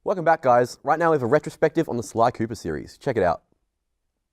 Welcome back, guys. Right now we have a retrospective on the Sly Cooper series. Check it out.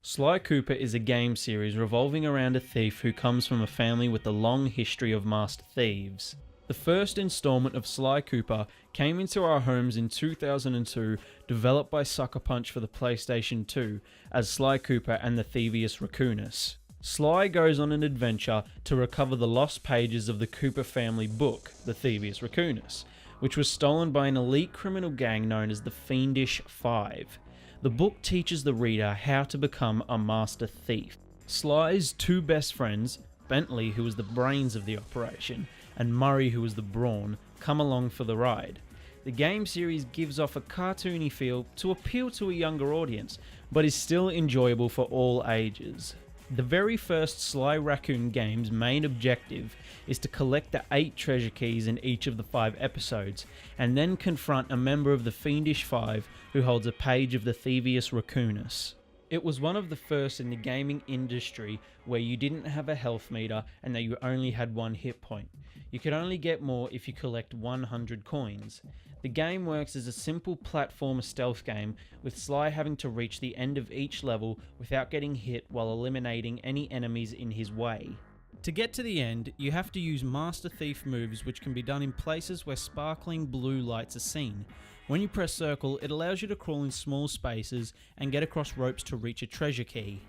Sly Cooper is a game series revolving around a thief who comes from a family with a long history of master thieves. The first installment of Sly Cooper came into our homes in 2002, developed by Sucker Punch for the PlayStation 2 as Sly Cooper and the Thievius Raccoonus. Sly goes on an adventure to recover the lost pages of the Cooper family book, the Thievius Raccoonus, which was stolen by an elite criminal gang known as the Fiendish Five. The book teaches the reader how to become a master thief. Sly's two best friends, Bentley, who was the brains of the operation, and Murray, who was the brawn, come along for the ride. The game series gives off a cartoony feel to appeal to a younger audience, but is still enjoyable for all ages. The very first Sly Raccoon game's main objective is to collect the 8 treasure keys in each of the 5 episodes, and then confront a member of the Fiendish Five who holds a page of the Thievius Raccoonus. It was one of the first in the gaming industry where you didn't have a health meter and that you only had 1 hit point. You could only get more if you collect 100 coins. The game works as a simple platformer stealth game, with Sly having to reach the end of each level without getting hit while eliminating any enemies in his way. To get to the end, you have to use Master Thief moves, which can be done in places where sparkling blue lights are seen. When you press circle, it allows you to crawl in small spaces and get across ropes to reach a treasure key.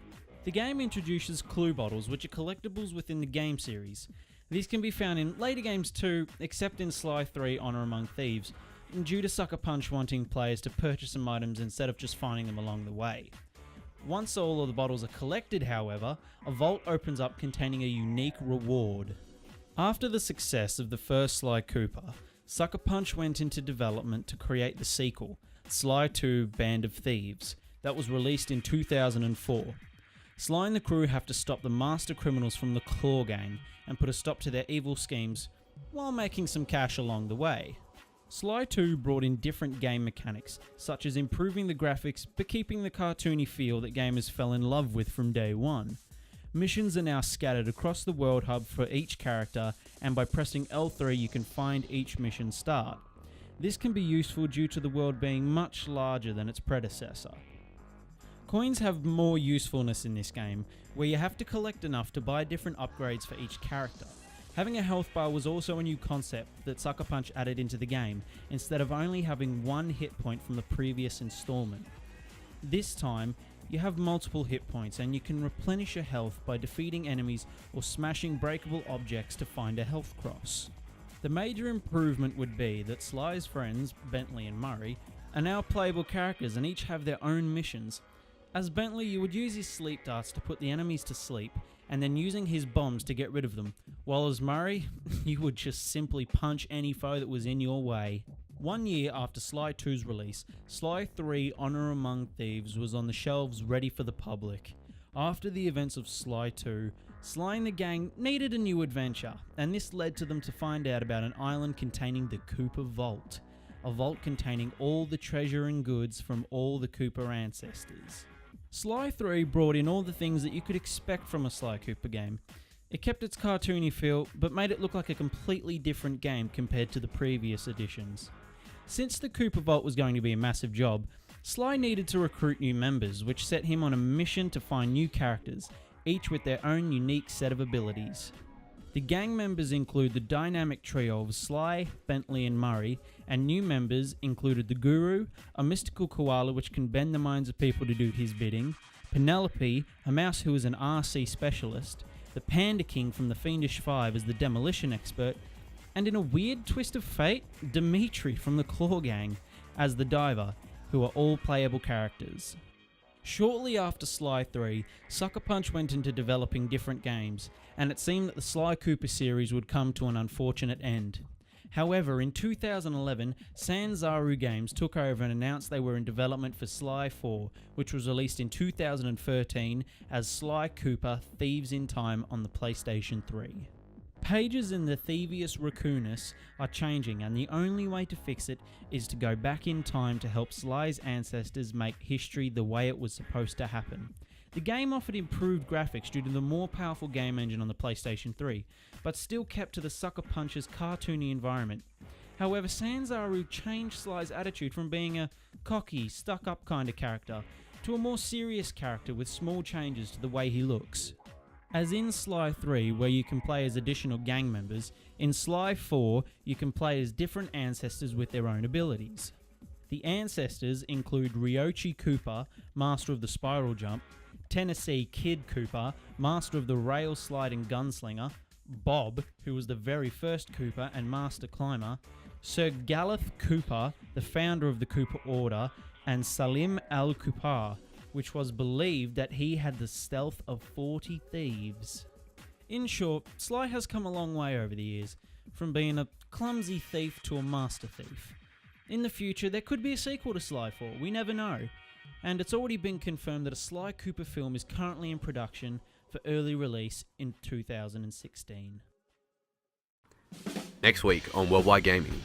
The game introduces clue bottles, which are collectibles within the game series. These can be found in later games too, except in Sly 3 Honor Among Thieves, due to Sucker Punch wanting players to purchase some items instead of just finding them along the way. Once all of the bottles are collected, however, a vault opens up containing a unique reward. After the success of the first Sly Cooper, Sucker Punch went into development to create the sequel, Sly 2 Band of Thieves, that was released in 2004. Sly and the crew have to stop the master criminals from the Claw Gang and put a stop to their evil schemes while making some cash along the way. Sly 2 brought in different game mechanics, such as improving the graphics but keeping the cartoony feel that gamers fell in love with from day one. Missions are now scattered across the world hub for each character, and by pressing L3 you can find each mission start. This can be useful due to the world being much larger than its predecessor. Coins have more usefulness in this game, where you have to collect enough to buy different upgrades for each character. Having a health bar was also a new concept that Sucker Punch added into the game, instead of only having 1 hit point from the previous installment. This time, you have multiple hit points and you can replenish your health by defeating enemies or smashing breakable objects to find a health cross. The major improvement would be that Sly's friends, Bentley and Murray, are now playable characters and each have their own missions. As Bentley, you would use his sleep darts to put the enemies to sleep, and then using his bombs to get rid of them, while as Murray, you would just simply punch any foe that was in your way. 1 year after Sly 2's release, Sly 3 Honor Among Thieves was on the shelves ready for the public. After the events of Sly 2, Sly and the gang needed a new adventure, and this led to them to find out about an island containing the Cooper Vault, a vault containing all the treasure and goods from all the Cooper ancestors. Sly 3 brought in all the things that you could expect from a Sly Cooper game. It kept its cartoony feel, but made it look like a completely different game compared to the previous editions. Since the Cooper Vault was going to be a massive job, Sly needed to recruit new members, which set him on a mission to find new characters, each with their own unique set of abilities. The gang members include the dynamic trio of Sly, Bentley and Murray, and new members included the Guru, a mystical koala which can bend the minds of people to do his bidding, Penelope, a mouse who is an RC specialist, the Panda King from the Fiendish Five as the demolition expert, and in a weird twist of fate, Dimitri from the Claw Gang as the diver, who are all playable characters. Shortly after Sly 3, Sucker Punch went into developing different games, and it seemed that the Sly Cooper series would come to an unfortunate end. However, in 2011, Sanzaru Games took over and announced they were in development for Sly 4, which was released in 2013 as Sly Cooper Thieves in Time on the PlayStation 3. Pages in the Thievius Raccoonus are changing, and the only way to fix it is to go back in time to help Sly's ancestors make history the way it was supposed to happen. The game offered improved graphics due to the more powerful game engine on the PlayStation 3, but still kept to the Sucker Punch's cartoony environment. However, Sanzaru changed Sly's attitude from being a cocky, stuck-up kind of character to a more serious character with small changes to the way he looks. As in Sly 3, where you can play as additional gang members, in Sly 4, you can play as different ancestors with their own abilities. The ancestors include Ryochi Cooper, master of the spiral jump, Tennessee Kid Cooper, master of the rail sliding gunslinger, Bob, who was the very first Cooper and master climber, Sir Galeth Cooper, the founder of the Cooper Order, and Salim al-Cooper, which was believed that he had the stealth of 40 thieves. In short, Sly has come a long way over the years, from being a clumsy thief to a master thief. In the future, there could be a sequel to Sly 4, we never know. And it's already been confirmed that a Sly Cooper film is currently in production for early release in 2016. Next week on Worldwide Gaming.